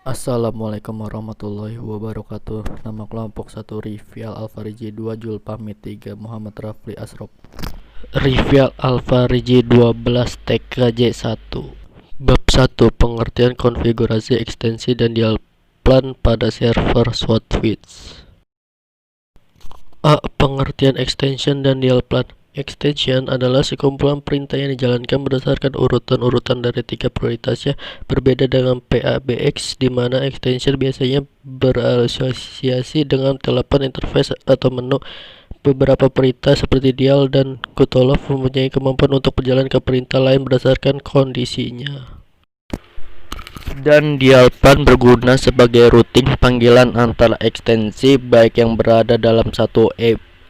Assalamualaikum warahmatullahi wabarakatuh. Nama kelompok 1 Rivial Alfariji 2 Julpamit 3 Muhammad Rafli Asrop. Rivial Alfariji 12 TKJ 1. Bab 1. Pengertian konfigurasi ekstensi dan dial plan pada server Swordfish. A. Pengertian extension dan dial plan. Extension adalah sekumpulan perintah yang dijalankan berdasarkan urutan-urutan dari 3 prioritasnya, berbeda dengan PABX di mana extension biasanya berasosiasi dengan telepon interface atau menu. Beberapa perintah seperti dial dan cutolof mempunyai kemampuan untuk berjalan ke perintah lain berdasarkan kondisinya. Dan dial plan berguna sebagai routing panggilan antara ekstensi baik yang berada dalam satu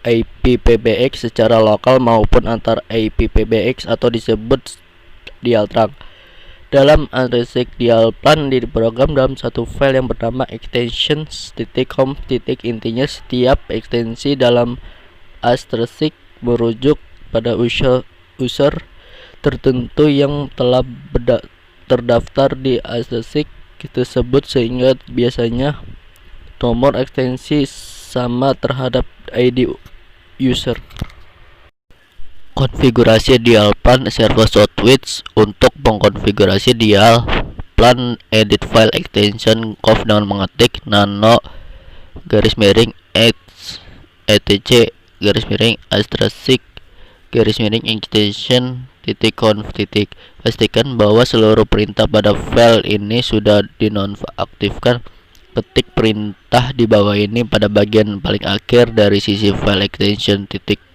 IP PBX secara lokal maupun antar IP PBX atau disebut dial trunk. Dalam addressing dial plan diprogram dalam satu file yang bernama extensions.com. Intinya setiap ekstensi dalam asterisk merujuk pada user tertentu yang telah terdaftar di asterisk tersebut, sehingga biasanya nomor ekstensi sama terhadap ID user. Konfigurasi dial plan server Swordfish. Untuk mengkonfigurasi dial plan, edit file extension conf dengan mengetik nano etc asterisk extension conf. Pastikan bahwa seluruh perintah pada file ini sudah dinonaktifkan. Ketik perintah di bawah ini pada bagian paling akhir dari sisi file extension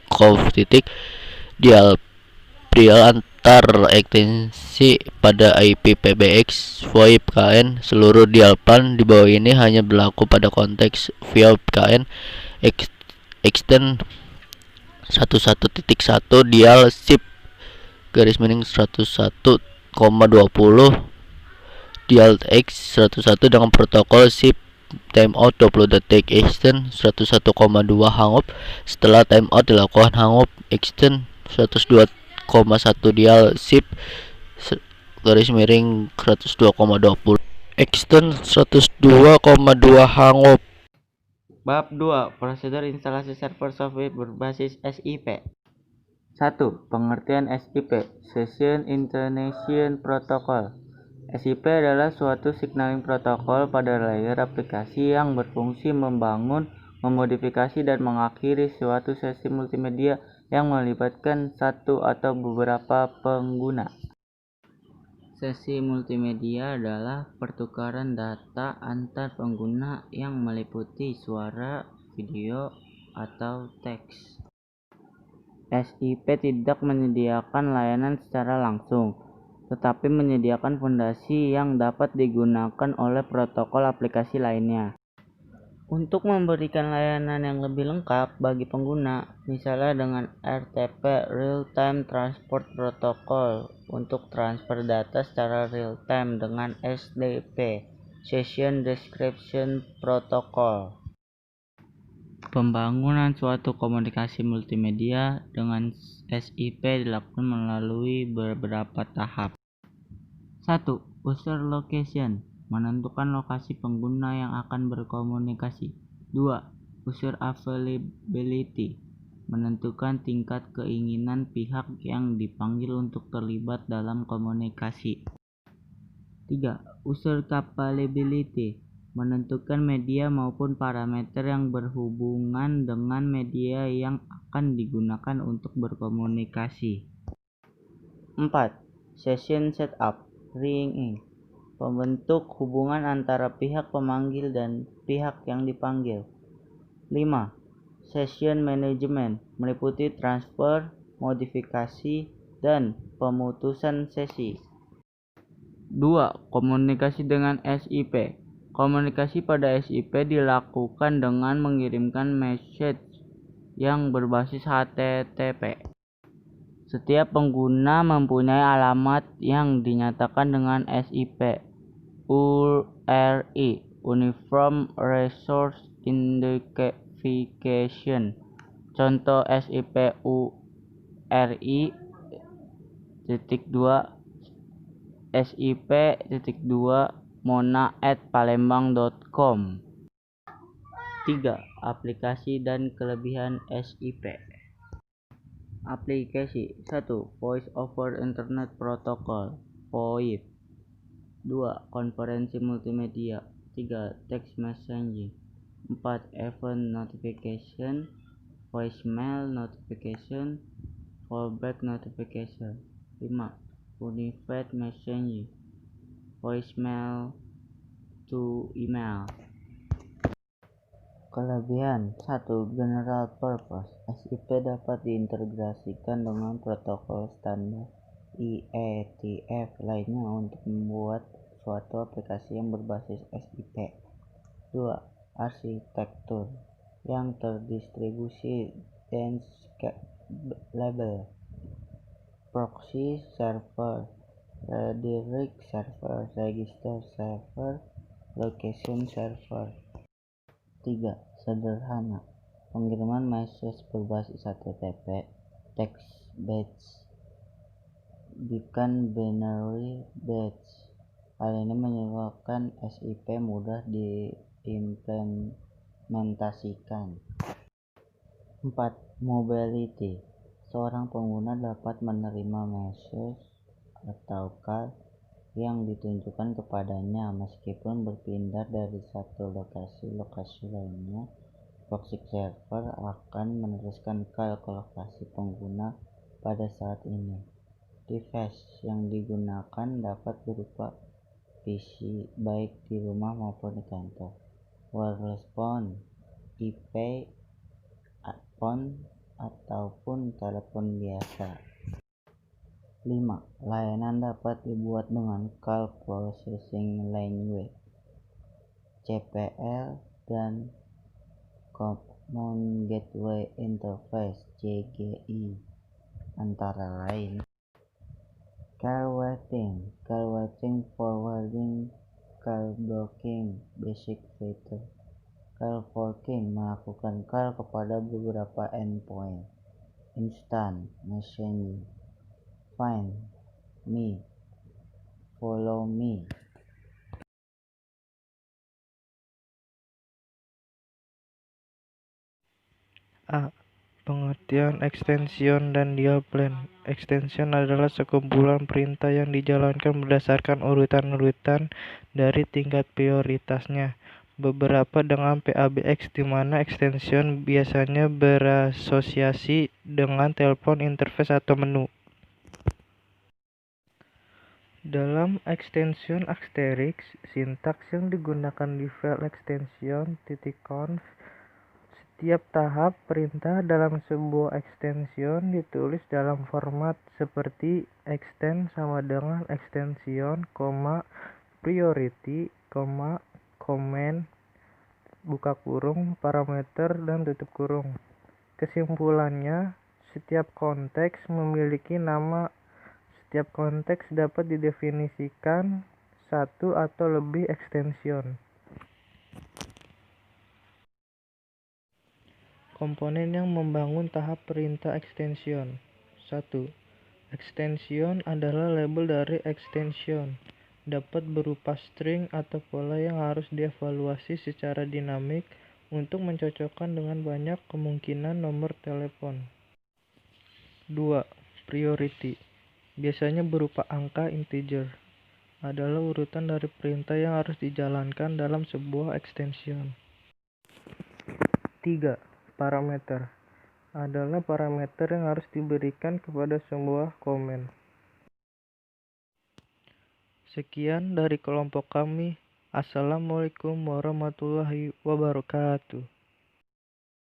conf. Dial antar ekstensi pada IP PBX VoIP KN. Seluruh dial plan di bawah ini hanya berlaku pada konteks VoIP KN. Extend 11.1 dial SIP _101,20 dial X 101 dengan protokol SIP timeout 20 detik. Extend 101,2 hang-up. Setelah timeout dilakukan hang-up. Extend 102,1 dial SIP _102,20 extend 102,2 hang-up. Bab 2. Prosedur instalasi server software berbasis SIP. 1. Pengertian SIP. Session Intonation Protocol. SIP adalah suatu signaling protokol pada layer aplikasi yang berfungsi membangun, memodifikasi, dan mengakhiri suatu sesi multimedia yang melibatkan satu atau beberapa pengguna. Sesi multimedia adalah pertukaran data antar pengguna yang meliputi suara, video, atau teks. SIP tidak menyediakan layanan secara langsung, tetapi menyediakan fondasi yang dapat digunakan oleh protokol aplikasi lainnya untuk memberikan layanan yang lebih lengkap bagi pengguna, misalnya dengan RTP Real Time Transport Protocol untuk transfer data secara real time, dengan SDP Session Description Protocol pembangunan suatu komunikasi multimedia dengan SIP dilakukan melalui beberapa tahap. 1. User Location, menentukan lokasi pengguna yang akan berkomunikasi. 2. User Availability, menentukan tingkat keinginan pihak yang dipanggil untuk terlibat dalam komunikasi. 3. User Capability, menentukan media maupun parameter yang berhubungan dengan media yang akan digunakan untuk berkomunikasi. 4. Session Setup Ringing, pembentuk hubungan antara pihak pemanggil dan pihak yang dipanggil. 5. Session Management, meliputi transfer, modifikasi, dan pemutusan sesi. 2. Komunikasi dengan SIP. Komunikasi pada SIP dilakukan dengan mengirimkan message yang berbasis HTTP. Setiap pengguna mempunyai alamat yang dinyatakan dengan SIP URI Uniform Resource Identification. Contoh SIP URI -2 SIP -2 mona@palembang.com. 3. Aplikasi dan kelebihan SIP. Aplikasi 1. Voice over Internet Protocol (VoIP). 2. Konferensi multimedia. 3. Text messaging. 4. Event notification, voicemail notification, fallback notification. 5. Unified messaging, voicemail to email. Kelebihan 1. General purpose. SIP dapat diintegrasikan dengan protokol standar IETF lainnya untuk membuat suatu aplikasi yang berbasis SIP. 2. Arsitektur yang terdistribusi dan scalable. Proxy server, redirect server, register server, location server. 3. Sederhana. Pengiriman message berbasis HTTP, text batch, bukan binary batch. Hal ini menyebabkan SIP mudah diimplementasikan. 4. Mobility. Seorang pengguna dapat menerima message atau call yang ditunjukkan kepadanya meskipun berpindah dari satu lokasi lainnya. Proxy server akan meneruskan call ke lokasi pengguna pada saat ini. Device yang digunakan dapat berupa PC baik di rumah maupun di kantor. Wireless phone, IP phone ataupun telepon biasa. 5. Layanan dapat dibuat dengan Call Processing Language (CPL) dan Common Gateway Interface (CGI), antara lain. Call waiting, forwarding, call blocking, basic feature. Call forking, melakukan call kepada beberapa endpoint. Instant messaging, find me, follow me. A. Pengertian ekstension dan dial plan. Ekstension adalah sekumpulan perintah yang dijalankan berdasarkan urutan-urutan dari tingkat prioritasnya. Beberapa dengan PABX, di mana ekstension biasanya berasosiasi dengan telepon interface atau menu. Dalam ekstension asterisk, sintaks yang digunakan di file ekstension .conf. Setiap tahap perintah dalam sebuah ekstension ditulis dalam format seperti extend sama dengan extension, priority, comment, buka kurung, parameter, dan tutup kurung. Kesimpulannya, setiap konteks memiliki nama. Setiap konteks dapat didefinisikan satu atau lebih ekstension. Komponen yang membangun tahap perintah ekstension. 1. Ekstension adalah label dari ekstension. Dapat berupa string atau pola yang harus dievaluasi secara dinamik untuk mencocokkan dengan banyak kemungkinan nomor telepon. 2. Priority. Biasanya berupa angka integer. Adalah urutan dari perintah yang harus dijalankan dalam sebuah ekstension. 3. Parameter. Adalah parameter yang harus diberikan kepada sebuah komen. Sekian dari kelompok kami. Assalamualaikum warahmatullahi wabarakatuh.